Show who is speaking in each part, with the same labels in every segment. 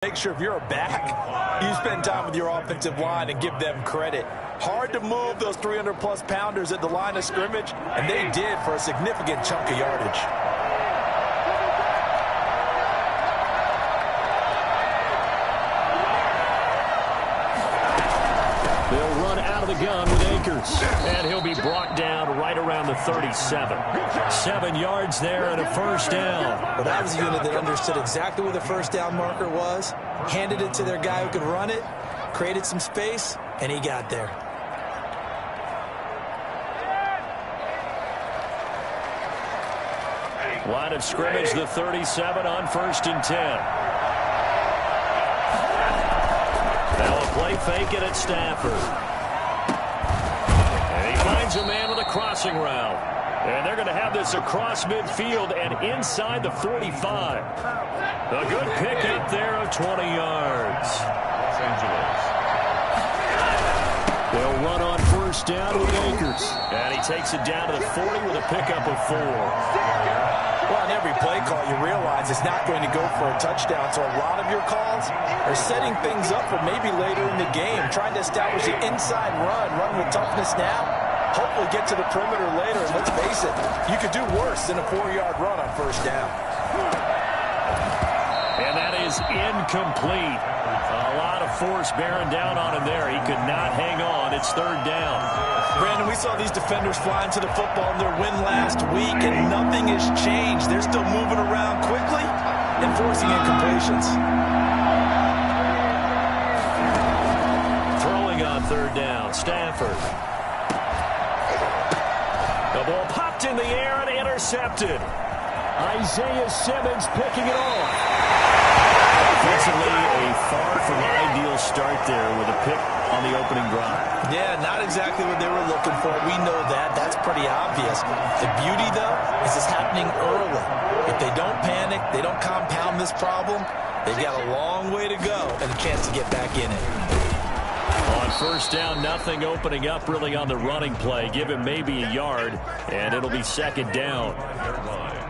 Speaker 1: Make sure if you're a back, you spend time with your offensive line and give them credit. Hard to move those 300-plus pounders at the line of scrimmage, and they did for a significant chunk of yardage.
Speaker 2: They'll run out of the gun with Akers. And he'll be brought down right around the 37. 7 yards there and a first down.
Speaker 1: Well, that was a unit that understood exactly where the first down marker was, handed it to their guy who could run it, created some space, and he got there.
Speaker 2: Line of scrimmage, the 37 on 1st and 10. Now a play fake it at Stafford. And he finds a man with a crossing route. And they're going to have this across midfield and inside the 45. A good pickup there of 20 yards. Los Angeles. They'll run on first down with Akers. And he takes it down to the 40 with a pickup of 4.
Speaker 1: Well, on every play call, you realize it's not going to go for a touchdown, so a lot of your calls are setting things up for maybe later in the game, trying to establish the inside run with toughness now, hopefully get to the perimeter later, and let's face it, you could do worse than a 4-yard run on first down.
Speaker 2: And that is incomplete. A lot of force bearing down on him there. He could not hang on. It's 3rd down.
Speaker 1: Brandon, we saw these defenders flying to the football in their win last week, and nothing has changed. They're still moving around quickly and forcing incompletions.
Speaker 2: Throwing on 3rd down, Stafford. The ball popped in the air and intercepted. Isaiah Simmons picking it off. Offensively, a far from ideal start there with a pick on the opening drive.
Speaker 1: Yeah, not exactly what they were looking for. We know that. That's pretty obvious. The beauty, though, is it's happening early. If they don't panic, they don't compound this problem, they've got a long way to go and a chance to get back in it.
Speaker 2: On first down, nothing opening up really on the running play. Give him maybe a yard, and it'll be 2nd down.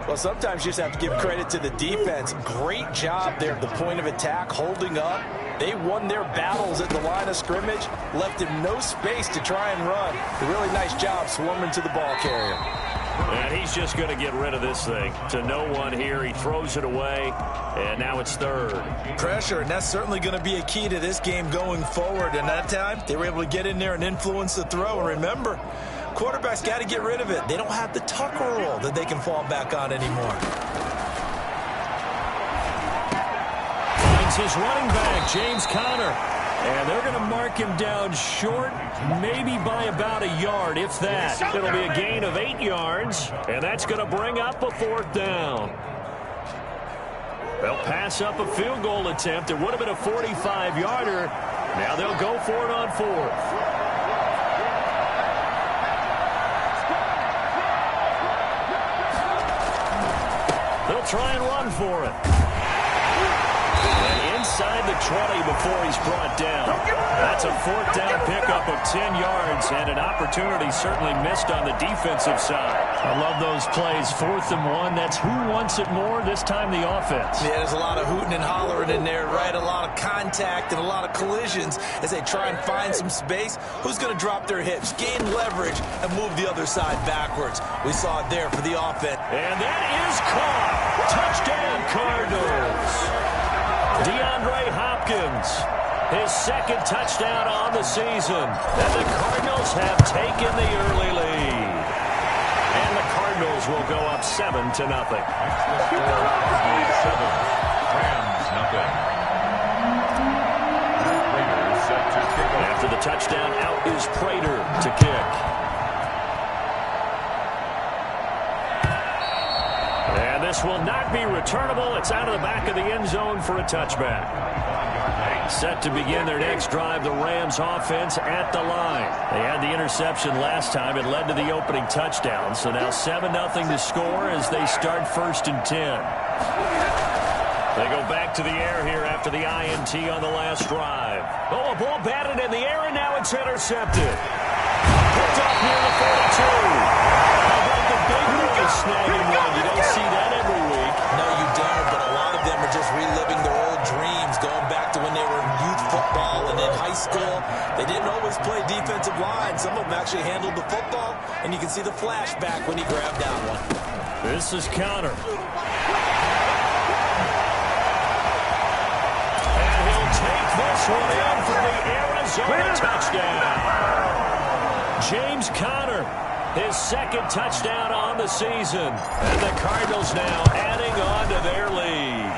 Speaker 1: Well, sometimes you just have to give credit to the defense. Great job there at the point of attack, holding up. They won their battles at the line of scrimmage, left him no space to try and run. A really nice job swarming to the ball carrier.
Speaker 2: And he's just going to get rid of this thing. To no one here, he throws it away, and now it's 3rd.
Speaker 1: Pressure, and that's certainly going to be a key to this game going forward. And that time, they were able to get in there and influence the throw. And remember, quarterbacks got to get rid of it. They don't have the tuck rule that they can fall back on anymore.
Speaker 2: Finds his running back, James Conner. And they're going to mark him down short, maybe by about a yard, if that. It'll be a gain of 8 yards, and that's going to bring up a 4th down. They'll pass up a field goal attempt. It would have been a 45-yarder. Now they'll go for it on 4th. They'll try and run for it. And inside the 20 before he's brought down. That's a 4th down pickup of 10 yards, and an opportunity certainly missed on the defensive side. I love those plays. 4th and 1. That's who wants it more, this time the offense.
Speaker 1: Yeah, there's a lot of hooting and hollering in there, right? A lot of contact and a lot of collisions as they try and find some space. Who's going to drop their hips, gain leverage, and move the other side backwards? We saw it there for the offense.
Speaker 2: And that is caught. Touchdown, Cardinals. DeAndre Hopkins, his 2nd touchdown on the season. And the Cardinals have taken the early lead. And the Cardinals will go up 7-0.
Speaker 3: Rams, nothing.
Speaker 2: After the touchdown, out is Prater to kick. And this will not be returnable. It's out of the back of the end zone for a touchback. Set to begin their next drive, the Rams offense at the line. They had the interception last time. It led to the opening touchdown. So now 7-0 to score as they start 1st and 10. They go back to the air here after the INT on the last drive. Oh, a ball batted in the air, and now it's intercepted. Picked up near the 42. How about the big boy snagging one? You don't see that every week.
Speaker 1: No, you don't, but a lot of them are just reliving their old dreams, going school, they didn't always play defensive line. Some of them actually handled the football, and you can see the flashback when he grabbed that one.
Speaker 2: This is Conner. And he'll take this one in for the Arizona touchdown. James Conner, his second touchdown on the season. And the Cardinals now adding on to their lead.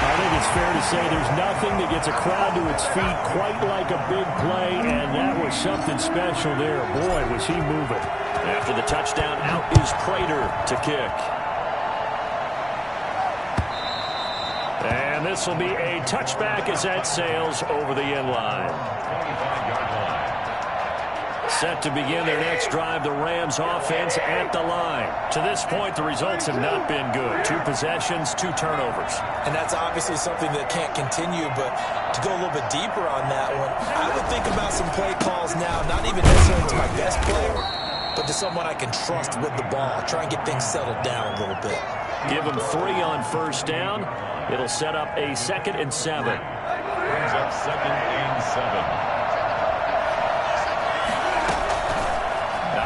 Speaker 4: I think it's fair to say there's nothing that gets a crowd to its feet quite like a big play, and that was something special there. Boy, was he moving.
Speaker 2: After the touchdown, out is Prater to kick. And this will be a touchback as that sails over the end line.
Speaker 3: 25-yard line.
Speaker 2: Set to begin their next drive, the Rams offense at the line. To this point, the results have not been good. 2 possessions, 2 turnovers.
Speaker 1: And that's obviously something that can't continue, but to go a little bit deeper on that one, I would think about some play calls now, not even necessarily to my best player, but to someone I can trust with the ball. Try and get things settled down a little bit.
Speaker 2: Give them 3 on first down. It'll set up a 2nd and 7.
Speaker 3: Brings up 2nd and 7.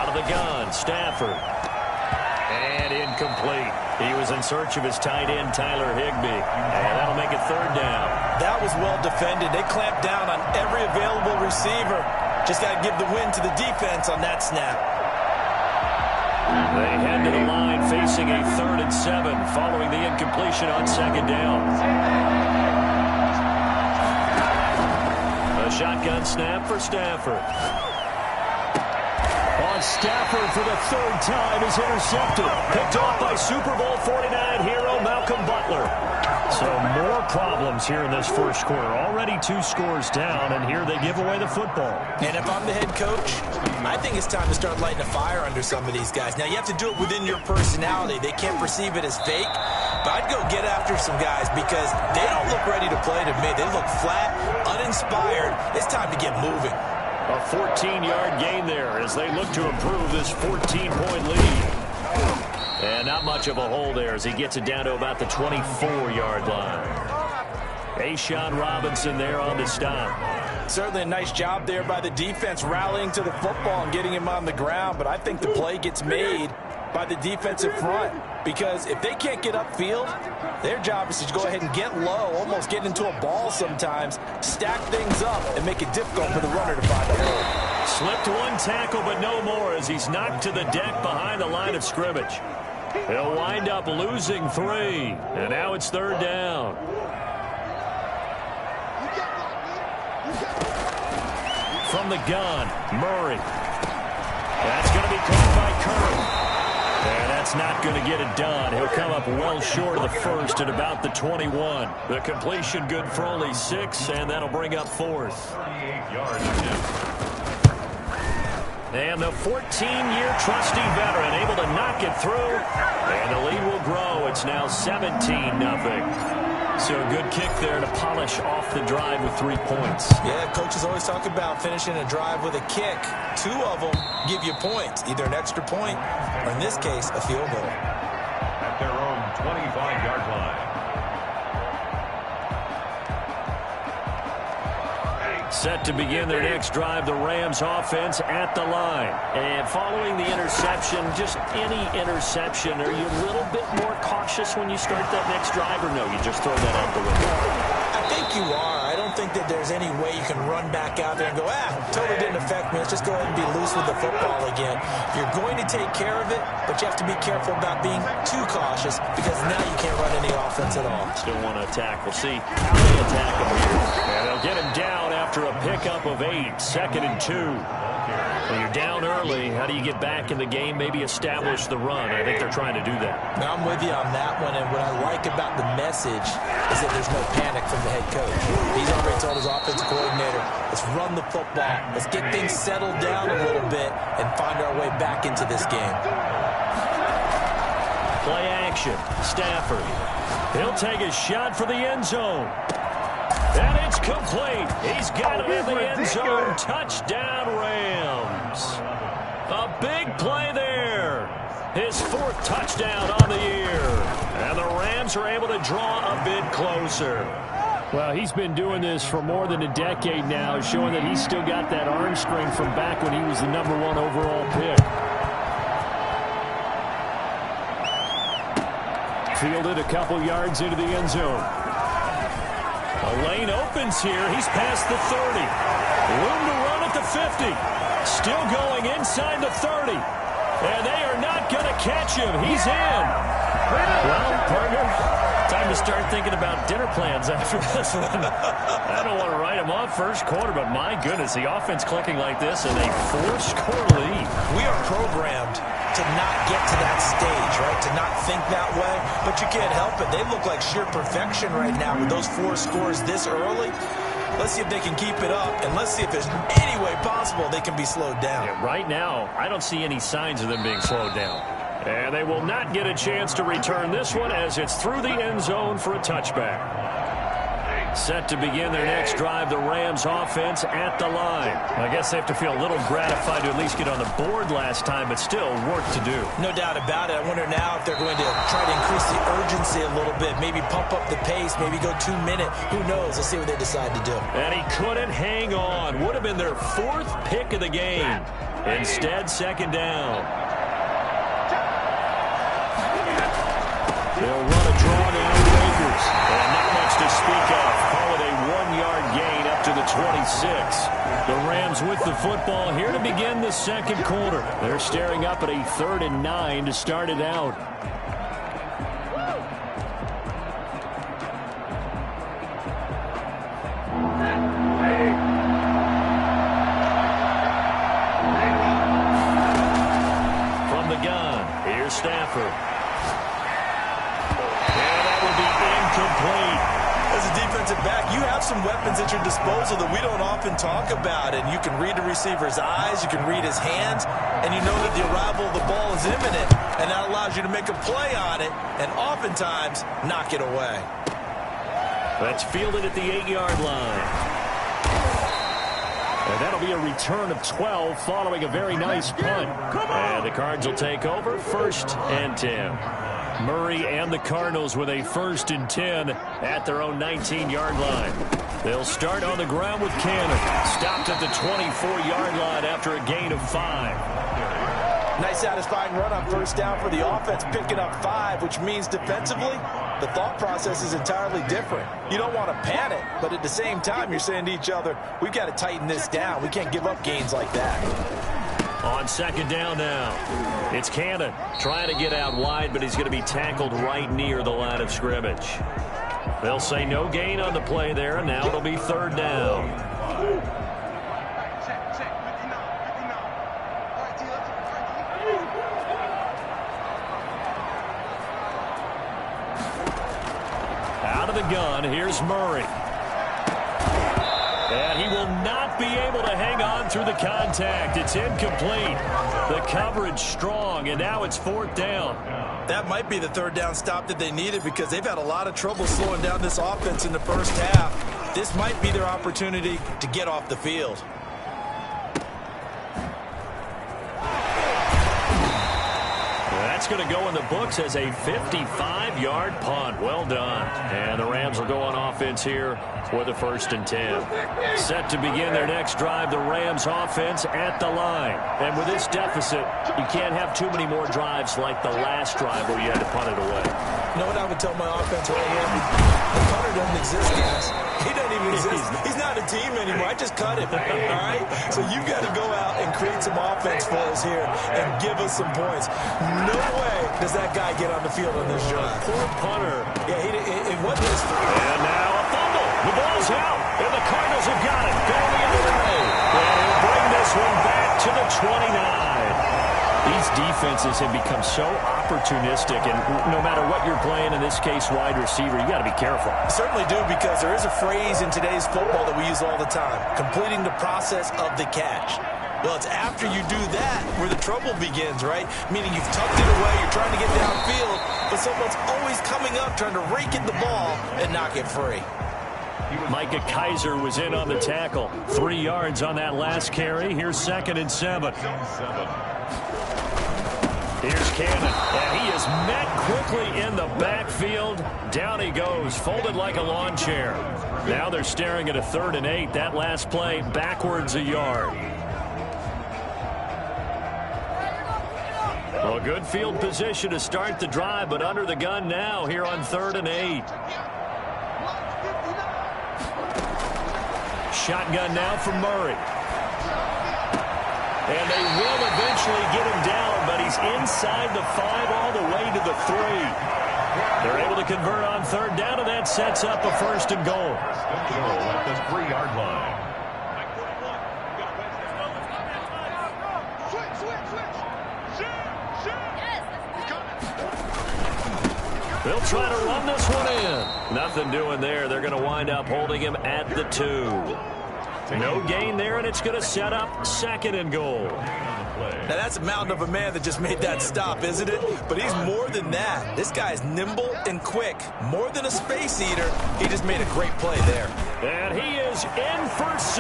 Speaker 2: The gun, Stafford. And incomplete. He was in search of his tight end, Tyler Higbee. And that'll make it 3rd down.
Speaker 1: That was well defended. They clamped down on every available receiver. Just got to give the win to the defense on that snap.
Speaker 2: They head to the line facing a 3rd and 7 following the incompletion on 2nd down. A shotgun snap for Stafford.
Speaker 4: Stafford for the 3rd time is intercepted.
Speaker 2: Picked off by Super Bowl 49 hero Malcolm Butler.
Speaker 4: So more problems here in this first quarter. Already 2 scores down, and here they give away the football.
Speaker 1: And if I'm the head coach, I think it's time to start lighting a fire under some of these guys. Now, you have to do it within your personality. They can't perceive it as fake. But I'd go get after some guys because they don't look ready to play to me. They look flat, uninspired. It's time to get moving.
Speaker 2: A 14-yard gain there as they look to improve this 14-point lead. And not much of a hole there as he gets it down to about the 24-yard line. A'Shawn Robinson there on the stop.
Speaker 1: Certainly a nice job there by the defense rallying to the football and getting him on the ground. But I think the play gets made by the defensive front because if they can't get upfield, their job is to go ahead and get low, almost get into a ball sometimes, stack things up, and make it difficult for the runner to find a hole.
Speaker 2: Slipped 1 tackle, but no more as he's knocked to the deck behind the line of scrimmage. He'll wind up losing 3, and now it's 3rd down. From the gun, Murray. That's going to be caught by Curry. And that's not going to get it done. He'll come up well short of the first at about the 21. The completion good for only 6, and that'll bring up 4th.
Speaker 3: 38 yards again.
Speaker 2: And the 14-year trusty veteran able to knock it through. And the lead will grow. It's now 17-0. So a good kick there to polish off the drive with 3 points.
Speaker 1: Yeah, coaches always talk about finishing a drive with a kick. 2 of them give you points, either an extra point or, in this case, a field goal.
Speaker 3: At their own 25-yard line.
Speaker 2: Set to begin their next drive, the Rams offense at the line. And following the interception, just any interception, are you a little bit more cautious when you start that next drive, or no, you just throw that out the window?
Speaker 1: I think you are. I don't think that there's any way you can run back out there and go, totally didn't affect me. Let's just go ahead and be loose with the football again. You're going to take care of it, but you have to be careful about being too cautious because now you can't run any offense at all.
Speaker 2: Still want to attack. We'll see how they attack him here. And they'll get him down after a pickup of 8, 2nd and 2. When you're down early, how do you get back in the game, maybe establish the run? I think they're trying to do that.
Speaker 1: Now, I'm with you on that one, and what I like about the message is that there's no panic from the head coach. He's already told his offensive coordinator, let's run the football, let's get things settled down a little bit and find our way back into this game.
Speaker 2: Play action, Stafford. He'll take a shot for the end zone. And it's complete. He's got it in the end zone. Touchdown, Rams. A big play there. His 4th touchdown on the year. And the Rams are able to draw a bit closer.
Speaker 4: Well, he's been doing this for more than a decade now, showing that he's still got that arm strength from back when he was the #1 overall pick. Fielded a couple yards into the end zone. A lane opens here. He's past the 30. Room to run at the 50. Still going inside the 30. And they are not going to catch him. He's in. Well, partner, time to start thinking about dinner plans after this one. I don't want to write him off first quarter, but my goodness, the offense clicking like this and a 4-score lead.
Speaker 1: We are programmed to not get to that stage, right? To not think that way, but you can't help it. They look like sheer perfection right now with those 4 scores this early. Let's see if they can keep it up, and let's see if there's any way possible they can be slowed down.
Speaker 2: Yeah, right now, I don't see any signs of them being slowed down. And they will not get a chance to return this one as it's through the end zone for a touchback. Set to begin their next drive, the Rams offense at the line. I guess they have to feel a little gratified to at least get on the board last time, but still work to do.
Speaker 1: No doubt about it. I wonder now if they're going to try to increase the urgency a little bit, maybe pump up the pace, maybe go 2-minute. Who knows? Let's see what they decide to do.
Speaker 2: And he couldn't hang on. Would have been their 4th pick of the game. Instead, second down. They'll run a draw down the Lakers. And not much to speak of. Call it a 1-yard gain up to the 26. The Rams with the football here to begin the second quarter. They're staring up at a 3rd and 9 to start it out. From the gun, here's Stafford. Incomplete.
Speaker 1: As a defensive back, you have some weapons at your disposal that we don't often talk about. And you can read the receiver's eyes, you can read his hands, and you know that the arrival of the ball is imminent. And that allows you to make a play on it and oftentimes knock it away.
Speaker 2: That's fielded at the 8-yard line. And that'll be a return of 12 following a very nice punt. And the Cards will take over 1st and 10. Murray and the Cardinals with a 1st and 10 at their own 19-yard line. They'll start on the ground with Cannon. Stopped at the 24-yard line after a gain of 5.
Speaker 1: Nice satisfying run on 1st down for the offense, picking up 5, which means defensively, the thought process is entirely different. You don't want to panic, but at the same time, you're saying to each other, we've got to tighten this down. We can't give up gains like that.
Speaker 2: On 2nd down now, it's Cannon trying to get out wide, but he's going to be tackled right near the line of scrimmage. They'll say no gain on the play there, and now it'll be 3rd down. Out of the gun, here's Murray. And he will not be able to hang on through the contact. It's incomplete. The coverage strong, and now it's 4th down.
Speaker 1: That might be the 3rd down stop that they needed because they've had a lot of trouble slowing down this offense in the first half. This might be their opportunity to get off the field.
Speaker 2: That's going to go in the books as a 55-yard punt. Well done. And the Rams will go on offense here with a 1st and 10. Set to begin their next drive, the Rams offense at the line. And with this deficit, you can't have too many more drives like the last drive where you had to punt it away.
Speaker 1: You know what I would tell my offense right here? The punter doesn't exist, guys. He doesn't even exist. He's not a team anymore. I just cut him. All right? So you've got to go out and create some offense for us here and give us some points. No way does that guy get on the field on this drive.
Speaker 2: Poor punter.
Speaker 1: Yeah, it wasn't his fault.
Speaker 2: And now a fumble. The ball's out. And the Cardinals have got it. Going the other way. And he'll bring this one back to the 29. These defenses have become so opportunistic, and no matter what you're playing, in this case wide receiver, you got to be careful.
Speaker 1: I certainly do, because there is a phrase in today's football that we use all the time, completing the process of the catch. Well, it's after you do that where the trouble begins, right? Meaning you've tucked it away, you're trying to get downfield, but someone's always coming up trying to rake at the ball and knock it free.
Speaker 2: Micah Kiser was in on the tackle. 3 yards on that last carry. Here's 2nd and 7. Here's Cannon, and he is met quickly in the backfield. Down he goes, folded like a lawn chair. Now they're staring at a 3rd and 8. That last play backwards a yard. Well, good field position to start the drive, but under the gun now here on 3rd and 8. Shotgun now from Murray. And they will eventually get him down, but he's inside the 5 all the way to the 3. They're able to convert on 3rd down, and that sets up a 1st and goal.
Speaker 3: At the 3-yard line.
Speaker 2: They'll try to run this one in. Nothing doing there. They're going to wind up holding him at the 2. No gain there, and it's going to set up 2nd and goal.
Speaker 1: Now, that's a mountain of a man that just made that stop, isn't it? But he's more than that. This guy's nimble and quick. More than a space eater. He just made a great play there.
Speaker 2: And he is in for 6.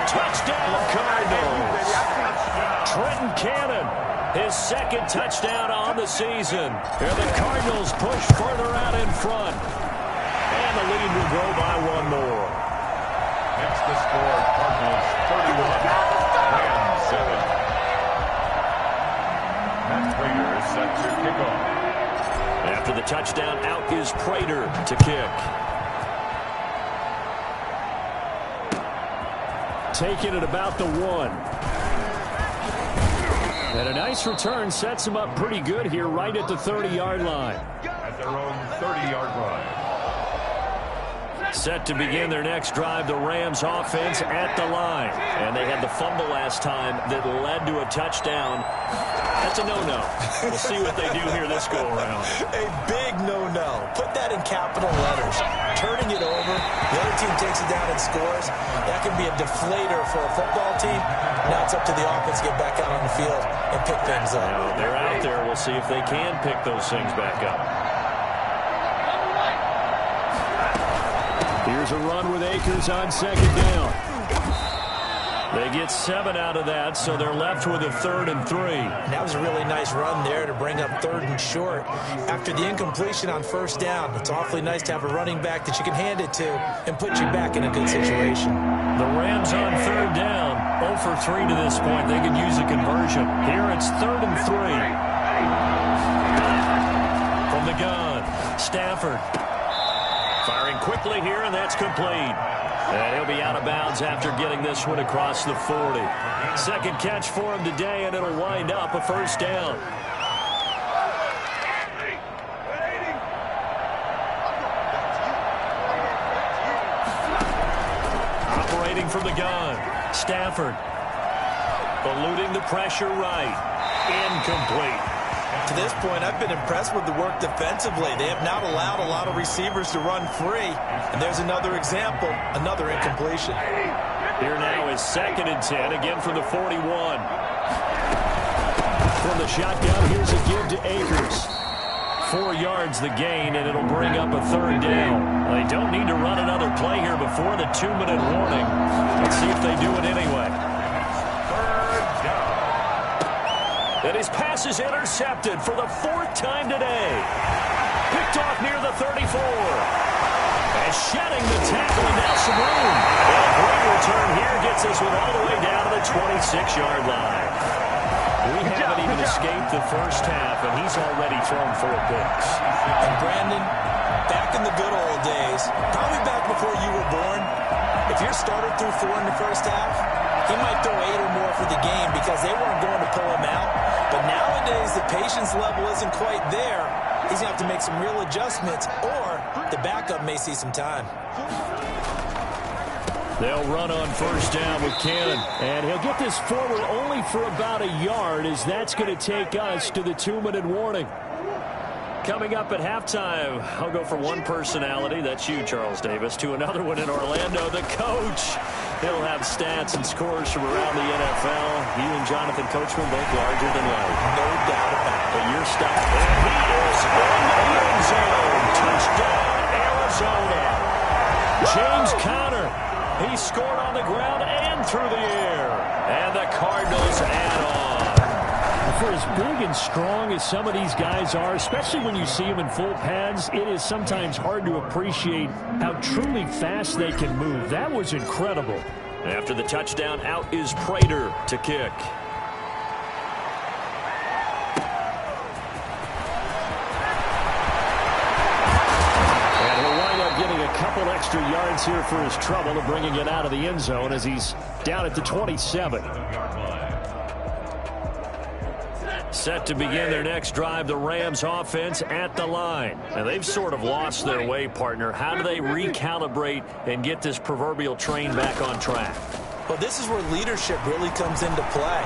Speaker 2: Touchdown, Cardinals. Trenton Cannon, his 2nd touchdown on the season. And the Cardinals push further out in front. And the lead will grow by 1 more.
Speaker 3: Next to score, Cardinals 31, Rams 7. Matt Prater is set to kick off.
Speaker 2: After the touchdown, out is Prater to kick. Taking it about the 1. And a nice return sets him up pretty good here right at the 30-yard line.
Speaker 3: At their own 30-yard line.
Speaker 2: Set to begin their next drive, the Rams offense at the line. And they had the fumble last time that led to a touchdown. That's a no-no. We'll see what they do here this go-around.
Speaker 1: A big no-no. Put that in capital letters. Turning it over, the other team takes it down and scores. That can be a deflator for a football team. Now it's up to the offense to get back out on the field and pick things up.
Speaker 2: Now, they're out there. We'll see if they can pick those things back up. Here's a run with Akers on 2nd down. They get 7 out of that, so they're left with a 3rd and 3.
Speaker 1: That was a really nice run there to bring up 3rd and short. After the incompletion on 1st down, it's awfully nice to have a running back that you can hand it to and put you back in a good situation.
Speaker 2: The Rams on 3rd down, 0 for 3 to this point. They could use a conversion. Here it's 3rd and 3. From the gun, Stafford. Firing quickly here, and that's complete. And he'll be out of bounds after getting this one across the 40. 2nd catch for him today, and it'll wind up a 1st down. Operating from the gun, Stafford. Eluding the pressure right. Incomplete.
Speaker 1: To this point, I've been impressed with the work defensively. They have not allowed a lot of receivers to run free. And there's another example, another incompletion.
Speaker 2: Here now is 2nd and 10, again from the 41. From the shotgun, here's a give to Akers. 4 yards the gain, and it'll bring up a 3rd down. They don't need to run another play here before the 2-minute warning. Let's see if they do it anyway. And his pass is intercepted for the 4th time today. Picked off near the 34. And shedding the tackle, and now some room. And a great return here gets us with all the way down to the 26-yard line. We haven't even escaped the 1st half, and he's already thrown 4 picks.
Speaker 1: And Brandon, back in the good old days, probably back before you were born, if your starter threw 4 in the 1st half, he might throw 8 or more for the game because they weren't going to pull him out. But nowadays, the patience level isn't quite there. He's going to have to make some real adjustments, or the backup may see some time.
Speaker 2: They'll run on 1st down with Cannon. And he'll get this forward only for about a yard, as that's going to take us to the 2-minute warning. Coming up at halftime, I'll go from one personality, that's you, Charles Davis, to another one in Orlando, the coach. He'll have stats and scores from around the NFL. You and Jonathan Coachman both larger than life.
Speaker 1: No doubt about it.
Speaker 2: But your stuff. And he is in the end zone. Touchdown, Arizona. James Conner. He scored on the ground and through the air. And the Cardinals add on.
Speaker 4: For as big and strong as some of these guys are, especially when you see them in full pads, it is sometimes hard to appreciate how truly fast they can move. That was incredible.
Speaker 2: After the touchdown, out is Prater to kick.
Speaker 4: And he'll wind up getting a couple extra yards here for his trouble of bringing it out of the end zone as he's down at the 27.
Speaker 2: Set to begin their next drive, the Rams offense at the line. And they've sort of lost their way, partner. How do they recalibrate and get this proverbial train back on track?
Speaker 1: Well, this is where leadership really comes into play.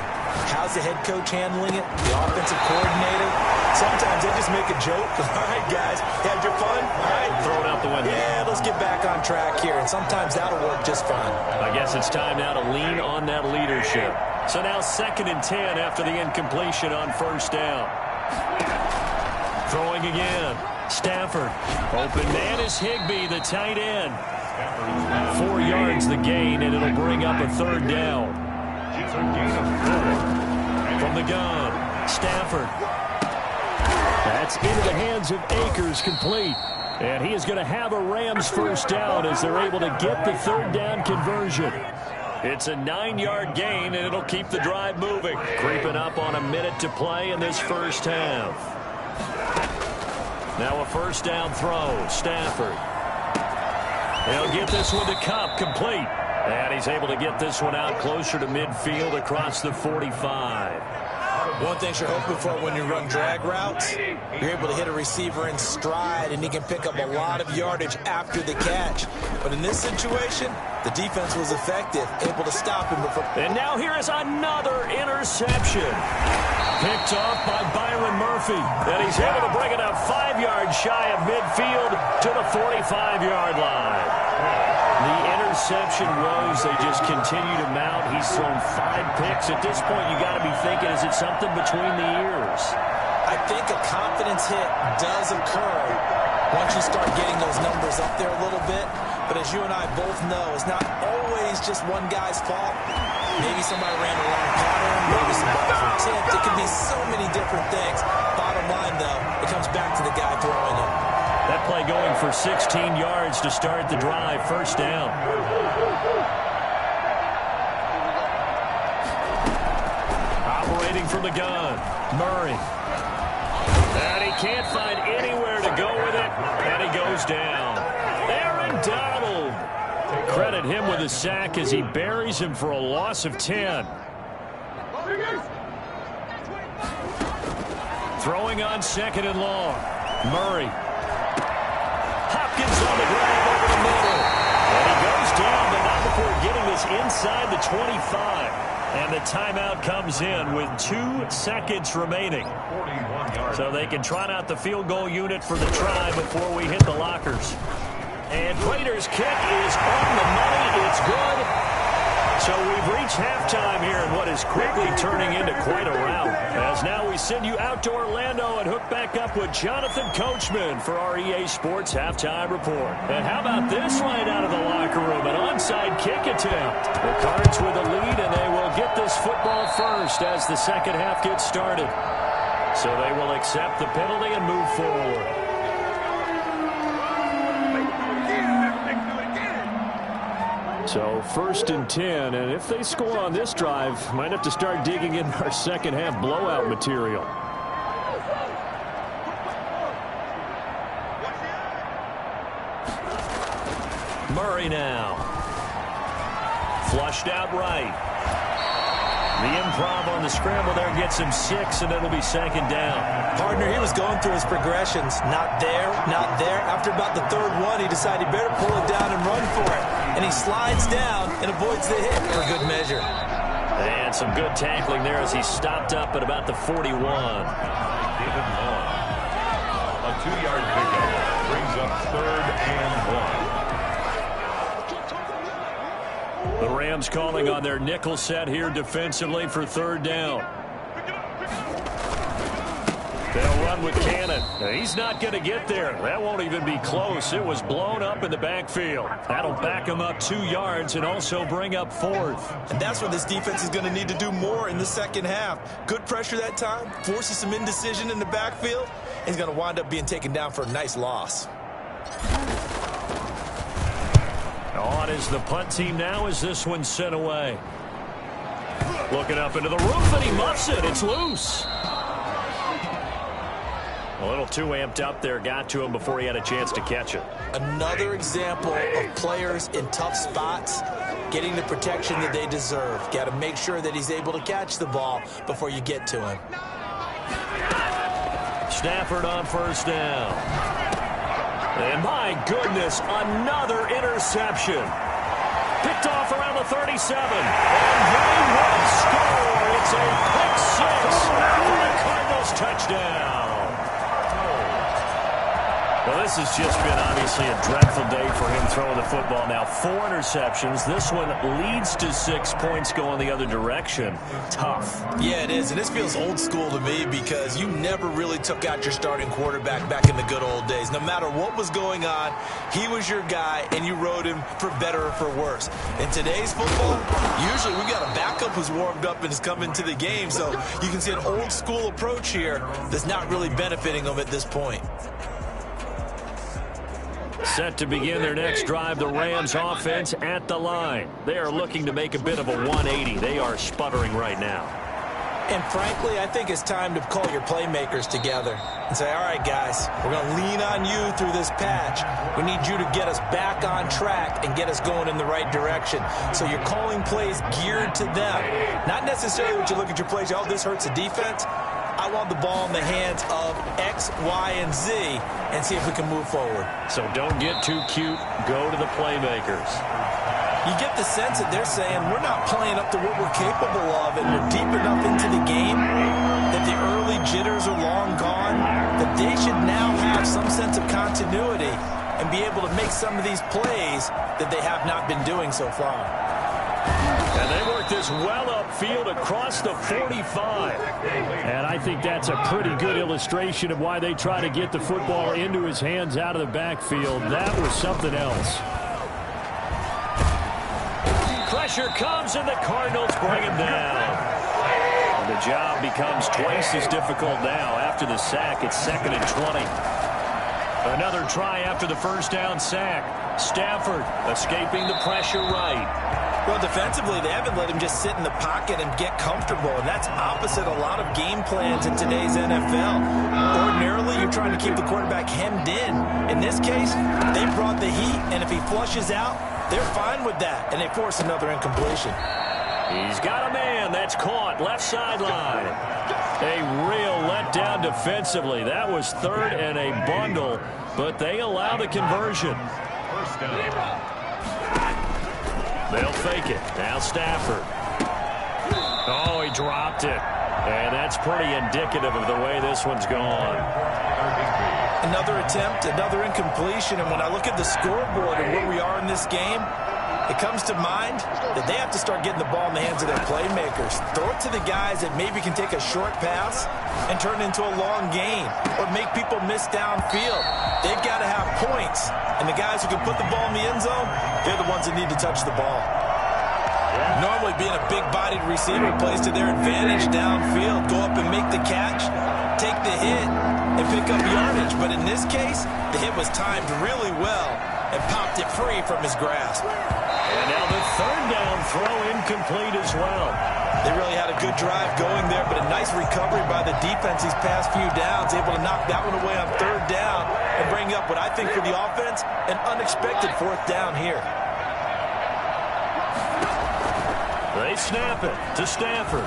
Speaker 1: How's the head coach handling it? The offensive coordinator? Sometimes they just make a joke. All right, guys, had your fun? All right.
Speaker 2: Throw it out the window.
Speaker 1: Yeah, let's get back on track here. And sometimes that'll work just fine.
Speaker 2: I guess it's time now to lean on that leadership. So now 2nd and 10 after the incompletion on first down. Throwing again. Stafford. Open man is Higbee, the tight end. 4 yards the gain, and it'll bring up a 3rd down. From the gun, Stafford. That's into the hands of Akers, complete. And he is going to have a Rams first down as they're able to get the 3rd down conversion. It's a 9-yard gain, and it'll keep the drive moving. Creeping up on a minute to play in this first half. Now a first down throw, Stafford. He'll get this one to Kupp, complete. And he's able to get this one out closer to midfield across the 45.
Speaker 1: One thing you're hoping for when you run drag routes, you're able to hit a receiver in stride, and he can pick up a lot of yardage after the catch. But in this situation, the defense was effective, able to stop him.
Speaker 2: And now here is another interception. Picked off by Byron Murphy. And he's able to bring it up 5 yards shy of midfield to the 45-yard line. The interception woes, they just continue to mount. He's thrown 5 picks. At this point, you got to be thinking, is it something between the ears?
Speaker 1: I think a confidence hit does occur once you start getting those numbers up there a little bit. But as you and I both know, it's not always just one guy's fault. Maybe somebody ran a wrong pattern, maybe some balls were tipped. It could be so many different things. Bottom line, though, it comes back to the guy throwing it.
Speaker 2: That play going for 16 yards to start the drive. First down. Operating from the gun, Murray. And he can't find anywhere to go with it, and he goes down. Aaron Donald. Credit him with a sack as he buries him for a loss of 10. Throwing on 2nd and long. Murray. Hopkins on the grab over the middle. And he goes down, but not before getting this inside the 25. And the timeout comes in with 2 seconds remaining. So they can trot out the field goal unit for the try before we hit the lockers. And Prater's kick is on the money. It's good. So we've reached halftime here in what is quickly turning into quite a rout. As now we send you out to Orlando and hook back up with Jonathan Coachman for our EA Sports Halftime Report. And how about this right out of the locker room? An onside kick attempt. The Cards with a lead, and they will get this football first as the second half gets started. So they will accept the penalty and move forward.
Speaker 4: So 1st and 10, and if they score on this drive, might have to start digging in our second half blowout material.
Speaker 2: Murray now. Flushed out right. The improv on the scramble there gets him 6, and it'll be 2nd down.
Speaker 1: Partner, he was going through his progressions. Not there, not there. After about the 3rd one, he decided he better pull it down and run for it. And he slides down and avoids the hit for good measure.
Speaker 2: And some good tackling there as he stopped up at about the 41.
Speaker 3: David Long. A 2-yard pickup brings up 3rd and 1.
Speaker 2: The Rams calling on their nickel set here defensively for 3rd down. They'll run with Cannon. He's not going to get there. That won't even be close. It was blown up in the backfield. That'll back him up 2 yards and also bring up 4th.
Speaker 1: And that's what this defense is going to need to do more in the second half. Good pressure that time, forces some indecision in the backfield. He's going to wind up being taken down for a nice loss.
Speaker 2: On is the punt team now as this one's sent away. Looking up into the roof, and he muffs it. It's loose. A little too amped up there. Got to him before he had a chance to catch it.
Speaker 1: Another example of players in tough spots getting the protection that they deserve. Got to make sure that he's able to catch the ball before you get to him.
Speaker 2: Stafford on first down. And my goodness, another interception. Picked off around the 37. And they will score. It's a pick six for the Cardinals touchdown. Well, this has just been obviously a dreadful day for him throwing the football. Now 4 interceptions. This one leads to 6 points going the other direction. Tough.
Speaker 1: Yeah, it is. And this feels old school to me because you never really took out your starting quarterback back in the good old days. No matter what was going on, he was your guy, and you rode him for better or for worse. In today's football, usually we got a backup who's warmed up and is coming to the game. So you can see an old school approach here that's not really benefiting them at this point.
Speaker 2: Set to begin their next drive, the Rams offense at the line. They are looking to make a bit of a 180. They are sputtering right now.
Speaker 1: And frankly, I think it's time to call your playmakers together and say, all right, guys, we're going to lean on you through this patch. We need you to get us back on track and get us going in the right direction. So you're calling plays geared to them. Not necessarily what you look at your plays, oh, this hurts the defense. I want the ball in the hands of X, Y, and Z and see if we can move forward.
Speaker 2: So don't get too cute. Go to the playmakers.
Speaker 1: You get the sense that they're saying we're not playing up to what we're capable of, and we're deep enough into the game that the early jitters are long gone, that they should now have some sense of continuity and be able to make some of these plays that they have not been doing so far.
Speaker 2: And they work this well upfield across the 45.
Speaker 4: And I think that's a pretty good illustration of why they try to get the football into his hands out of the backfield. That was something else.
Speaker 2: Pressure comes, and the Cardinals bring him down. The job becomes twice as difficult now. After the sack, it's 2nd and 20. Another try after the first down sack. Stafford escaping the pressure right.
Speaker 1: Well, defensively, they haven't let him just sit in the pocket and get comfortable, and that's opposite a lot of game plans in today's NFL. Ordinarily, you're trying to keep the quarterback hemmed in. In this case, they brought the heat, and if he flushes out, they're fine with that, and they force another incompletion.
Speaker 2: He's got a man that's caught left sideline. A real letdown defensively. That was 3rd and a bundle, but they allow the conversion.
Speaker 3: First down.
Speaker 2: They'll fake it. Now Stafford. Oh, he dropped it. And that's pretty indicative of the way this one's gone.
Speaker 1: Another attempt, another incompletion. And when I look at the scoreboard and where we are in this game, it comes to mind that they have to start getting the ball in the hands of their playmakers. Throw it to the guys that maybe can take a short pass and turn it into a long gain or make people miss downfield. They've got to have points. And the guys who can put the ball in the end zone, they're the ones that need to touch the ball. Normally being a big-bodied receiver plays to their advantage downfield. Go up and make the catch, take the hit, and pick up yardage. But in this case, the hit was timed really well and popped it free from his grasp.
Speaker 2: And now the 3rd down throw incomplete as well.
Speaker 1: They really had a good drive going there, but a nice recovery by the defense these past few downs, able to knock that one away on 3rd down and bring up what I think for the offense, an unexpected 4th down here.
Speaker 2: They snap it to Stafford.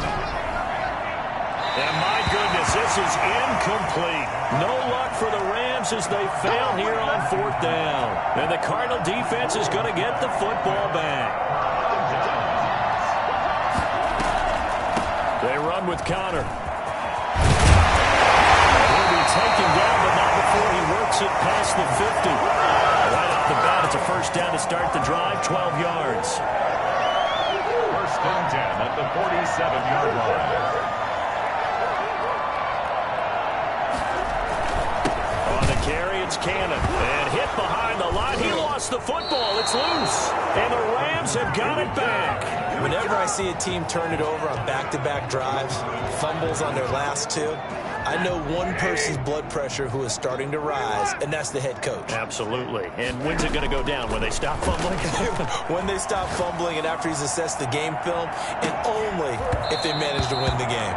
Speaker 2: And my goodness, this is incomplete. No luck for the Rams as they fail here on 4th down. And the Cardinal defense is going to get the football back. They run with Connor. He'll be taken down, but not before he works it past the 50. Right off the bat, it's a first down to start the drive, 12 yards.
Speaker 3: First and 10 at the 47-yard line.
Speaker 2: It's Cannon. And hit behind the line. He lost the football. It's loose. And the Rams have got it back.
Speaker 1: Whenever I see a team turn it over on back-to-back drives, fumbles on their last two, I know one person's blood pressure who is starting to rise, and that's the head coach.
Speaker 2: Absolutely. And when's it going to go down? When they stop fumbling?
Speaker 1: When they stop fumbling and after he's assessed the game film, and only if they manage to win the game.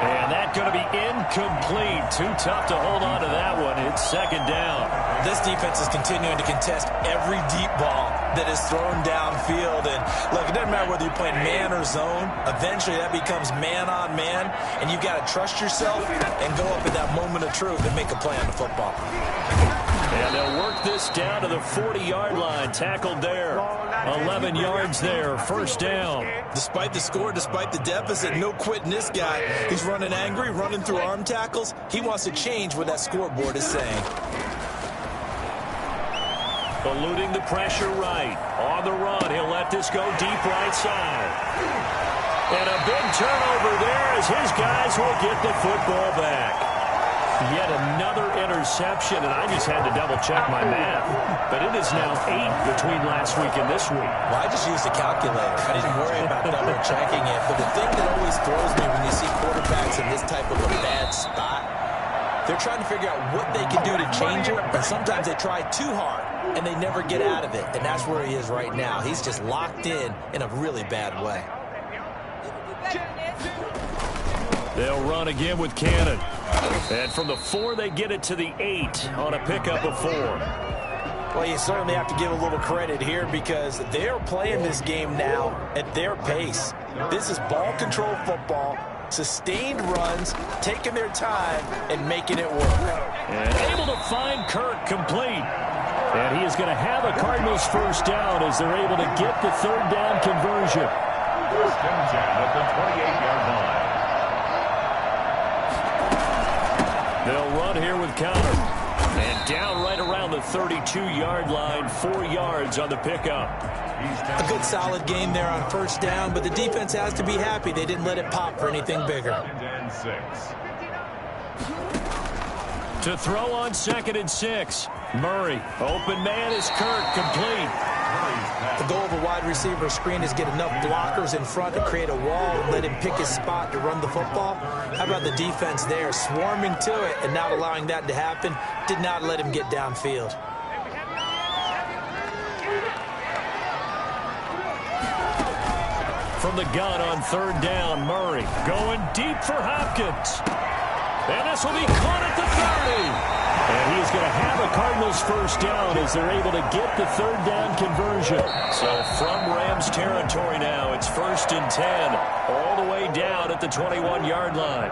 Speaker 2: And that's going to be incomplete. Too tough to hold on to that one. It's second down.
Speaker 1: This defense is continuing to contest every deep ball that is thrown downfield. And, look, it doesn't matter whether you're playing man or zone. Eventually, that becomes man-on-man, and you've got to trust yourself and go up at that moment of truth and make a play on the football.
Speaker 2: And they'll work this down to the 40-yard line. Tackled there. 11 yards there. First down.
Speaker 1: Despite the score, despite the deficit, no quitting this guy. He's running angry, running through arm tackles. He wants to change what that scoreboard is saying.
Speaker 2: Eluding the pressure right. On the run, he'll let this go deep right side. And a big turnover there as his guys will get the football back. Yet another interception, and I just had to double-check my math. But it is now 8 between last week and this week.
Speaker 1: Well, I just used a calculator. I didn't worry about double-checking it. But the thing that always throws me when you see quarterbacks in this type of a bad spot, they're trying to figure out what they can do to change it, and sometimes they try too hard, and they never get out of it. And that's where he is right now. He's just locked in a really bad way.
Speaker 2: They'll run again with Cannon. And from the 4, they get it to the 8 on a pickup of 4.
Speaker 1: Well, you certainly have to give a little credit here because they're playing this game now at their pace. This is ball control football, sustained runs, taking their time, and making it work.
Speaker 2: And able to find Kirk complete. And he is going to have a Cardinals first down as they're able to get the third down conversion.
Speaker 3: First and 10 at the 28-yard line.
Speaker 2: They'll run here with Connor. And down right around the 32-yard line, 4 yards on the pickup.
Speaker 1: A good solid game there on first down, but the defense has to be happy they didn't let it pop for anything bigger.
Speaker 3: And 6.
Speaker 2: To throw on 2nd and 6. Murray. Open man is Kirk, complete.
Speaker 1: The goal of a wide receiver screen is get enough blockers in front to create a wall and let him pick his spot to run the football. How about the defense there, swarming to it and not allowing that to happen? Did not let him get downfield.
Speaker 2: From the gun on third down, Murray going deep for Hopkins. And this will be caught at the 30. And he is going to have a Cardinals first down as they're able to get the third down conversion. So from Rams territory now, it's 1st and 10, all the way down at the 21-yard line.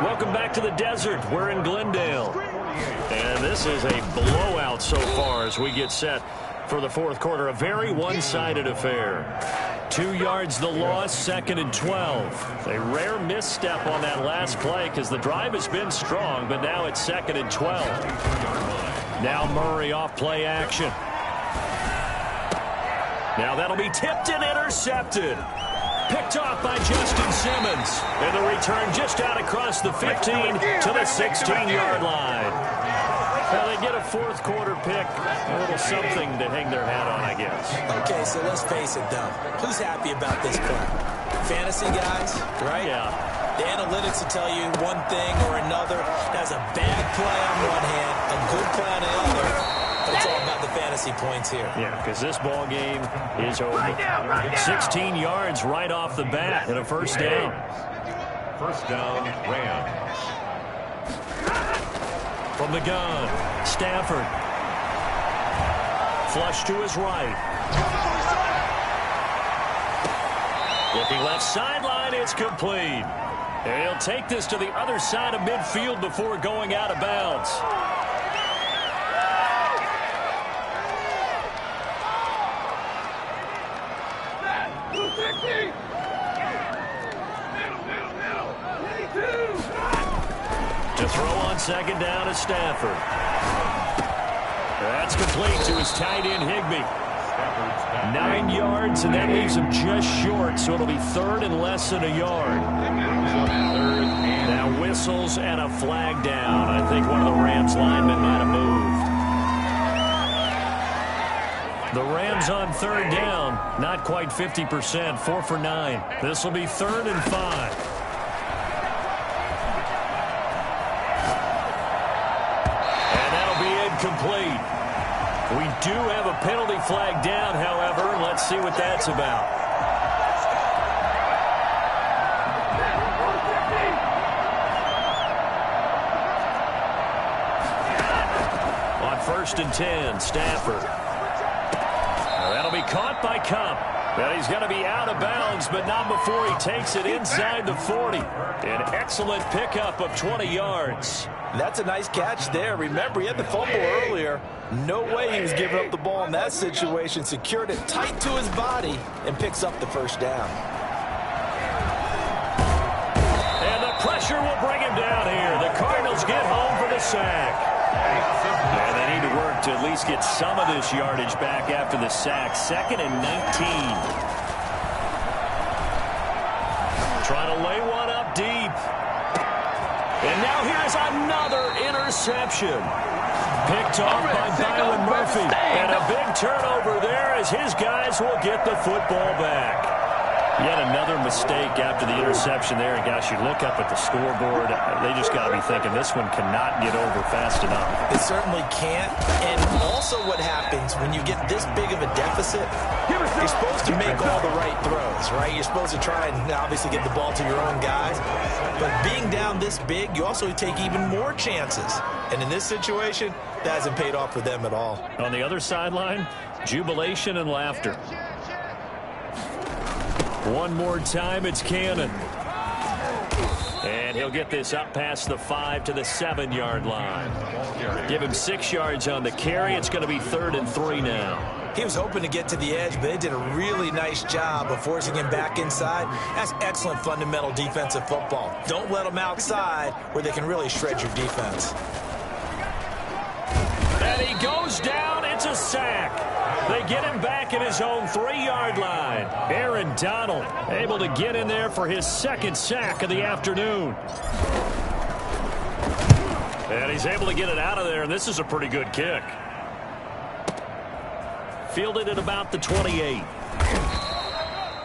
Speaker 2: Welcome back to the desert. We're in Glendale. And this is a blowout so far as we get set for the fourth quarter. A very one-sided affair. 2 yards the loss, 2nd and 12. A rare misstep on that last play because the drive has been strong, but now it's 2nd and 12. Now Murray off play action. Now that'll be tipped and intercepted. Picked off by Justin Simmons. And the return just out across the 15 to the 16-yard line. Well, they get a fourth quarter pick, a little something to hang their hat on, I guess.
Speaker 1: Okay, so let's face it, though. Who's happy about this play? Fantasy guys, right?
Speaker 2: Yeah.
Speaker 1: The analytics will tell you one thing or another. That's a bad play on one hand, a good play on the other. But it's all about the fantasy points here.
Speaker 2: Yeah, because this ball game is over. 16 yards right off the bat and a first down.
Speaker 3: First down, Rams.
Speaker 2: From the gun, Stafford. Flush to his right. Looking left sideline, it's complete. And he'll take this to the other side of midfield before going out of bounds. To throw on second down is Stafford. That's complete to his tight end, Higbee. 9 yards, and that leaves him just short, so it'll be 3rd and less than a yard. Now whistles and a flag down. I think one of the Rams linemen might have moved. The Rams on third down, not quite 50%, 4 for 9. This will be 3rd and 5. And that'll be incomplete. We do have a penalty flag down, however. Let's see what that's about. On 1st and 10, Stafford. That'll be caught by Kupp. But he's going to be out of bounds, but not before he takes it inside the 40. An excellent pickup of 20 yards.
Speaker 1: That's a nice catch there. Remember, he had the fumble earlier. No way he was giving up the ball in that situation. Secured it tight to his body and picks up the first down.
Speaker 2: And the pressure will bring him down here. The Cardinals get home for the sack. And they need to work to at least get some of this yardage back after the sack. 2nd and 19. Trying to lay one up deep. And now here's another interception. Picked off by Byron Murphy. And a big turnover there as his guys will get the football back. Yet another mistake after the interception there. And gosh, you look up at the scoreboard, they just got to be thinking this one cannot get over fast enough.
Speaker 1: It certainly can't. And also what happens when you get this big of a deficit, you're supposed to make all the right throws, right? You're supposed to try and obviously get the ball to your own guys. But being down this big, you also take even more chances. And in this situation, that hasn't paid off for them at all.
Speaker 2: On the other sideline, jubilation and laughter. One more time, it's Cannon. And he'll get this up past the 5 to the 7-yard line. Give him 6 yards on the carry. It's going to be 3rd and 3 now.
Speaker 1: He was hoping to get to the edge, but they did a really nice job of forcing him back inside. That's excellent fundamental defensive football. Don't let them outside where they can really shred your defense.
Speaker 2: And he goes down. It's a sack. They get him back at his own 3-yard line. Aaron Donald able to get in there for his 2nd sack of the afternoon. And he's able to get it out of there, and this is a pretty good kick. Fielded at about the 28.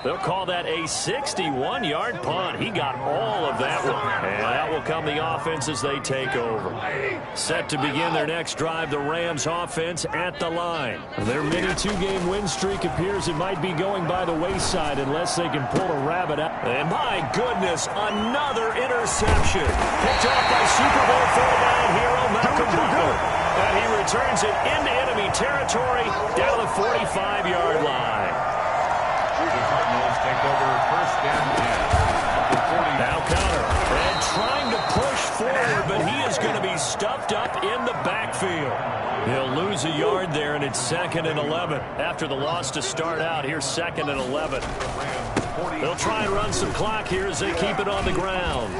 Speaker 2: They'll call that a 61-yard punt. He got all of that one. And that will come the offense as they take over. Set to begin their next drive, the Rams offense at the line. Their mini 2-game win streak appears it might be going by the wayside unless they can pull a rabbit out. And my goodness, another interception. Picked off by Super Bowl 49 hero Malcolm Butler. And he returns it into enemy territory down the 45-yard line.
Speaker 3: Cardinals take over 1st and 10.
Speaker 2: Now Conner, and trying to push forward, but he is going to be stuffed up in the backfield. He'll lose a yard there, and it's 2nd and 11. After the loss to start out, here's 2nd and 11. They'll try and run some clock here as they keep it on the ground.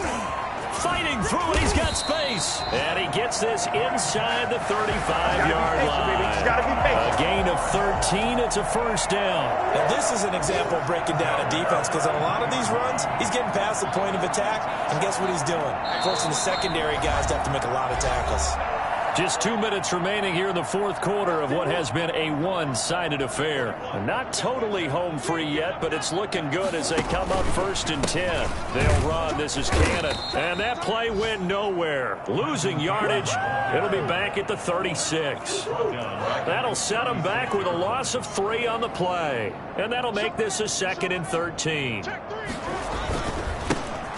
Speaker 2: Fighting through it, he's got space. And he gets this inside the 35-yard line. A gain of 13, it's a 1st down.
Speaker 1: Now this is an example of breaking down a defense, because on a lot of these runs, he's getting past the point of attack, and guess what he's doing? Forcing the secondary guys to have to make a lot of tackles.
Speaker 2: Just 2 minutes remaining here in the 4th quarter of what has been a one-sided affair. Not totally home free yet, but it's looking good as they come up 1st and 10. They'll run. This is Cannon. And that play went nowhere. Losing yardage. It'll be back at the 36. That'll set them back with a loss of 3 on the play. And that'll make this a 2nd and 13.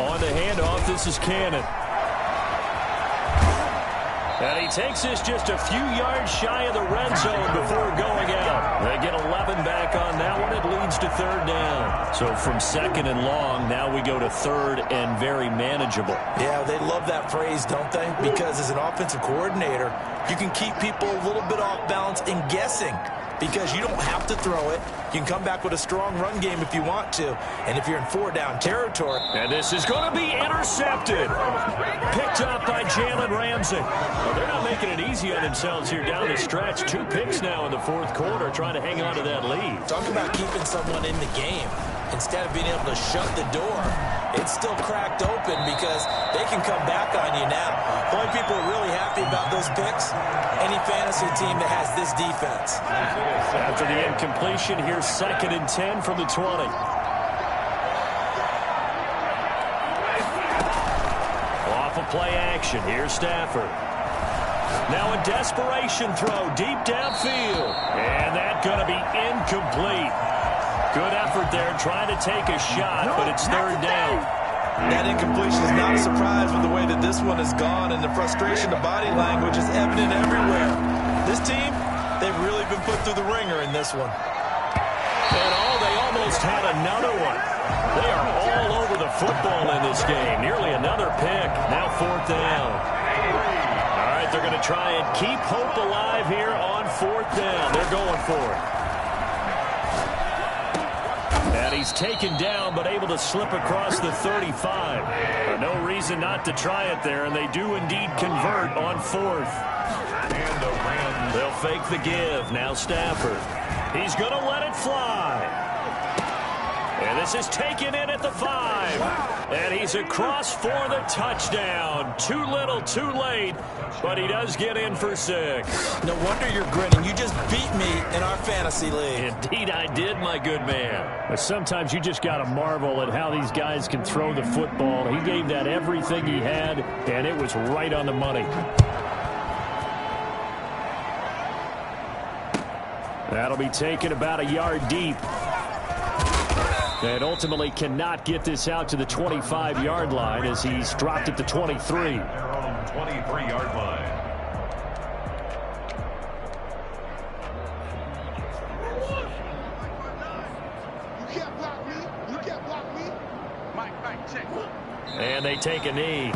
Speaker 2: On the handoff, this is Cannon. And he takes this just a few yards shy of the red zone before going out. They get 11 back on that one. It leads to 3rd down. So from 2nd and long, now we go to 3rd and very manageable.
Speaker 1: Yeah, they love that phrase, don't they? Because as an offensive coordinator, you can keep people a little bit off balance and guessing. Because you don't have to throw it. You can come back with a strong run game if you want to. And if you're in 4-down territory.
Speaker 2: And this is going to be intercepted. Picked up by Jalen Ramsey. Well, they're not making it easy on themselves here down the stretch. 2 picks now in the 4th quarter, trying to hang on to that lead.
Speaker 1: Talk about keeping someone in the game. instead of being able to shut the door, it's still cracked open because they can come back on you now. The only people really happy about those picks, any fantasy team that has this defense.
Speaker 2: After the incompletion, here's 2nd and 10 from the 20. Off of play action, here's Stafford. Now a desperation throw deep downfield. And that's going to be incomplete. Good effort there trying to take a shot, but it's 3rd down.
Speaker 1: That incompletion is not a surprise with the way that this one has gone, and the frustration, the body language is evident everywhere. This team, they've really been put through the ringer in this one.
Speaker 2: And they almost had another one. They are all over the football in this game. Nearly another pick. Now 4th down. All right, they're going to try and keep hope alive here on 4th down. They're going for it. And he's taken down, but able to slip across the 35. No reason not to try it there, and they do indeed convert on 4th.
Speaker 3: And the Rams.
Speaker 2: They'll fake the give. Now Stafford. He's going to let it fly. And this is taken in at the 5. And he's across for the touchdown. Too little, too late. But he does get in for 6.
Speaker 1: No wonder you're grinning. You just beat me in our fantasy league.
Speaker 2: Indeed I did, my good man.
Speaker 4: But sometimes you just got to marvel at how these guys can throw the football. He gave that everything he had, and it was right on the money. That'll be taken about a yard deep. And ultimately cannot get this out to the 25-yard line as he's dropped at the 23.
Speaker 3: Their own 23-yard line.
Speaker 5: You can't block me. You can't block me. Mike, check.
Speaker 2: And they take a knee.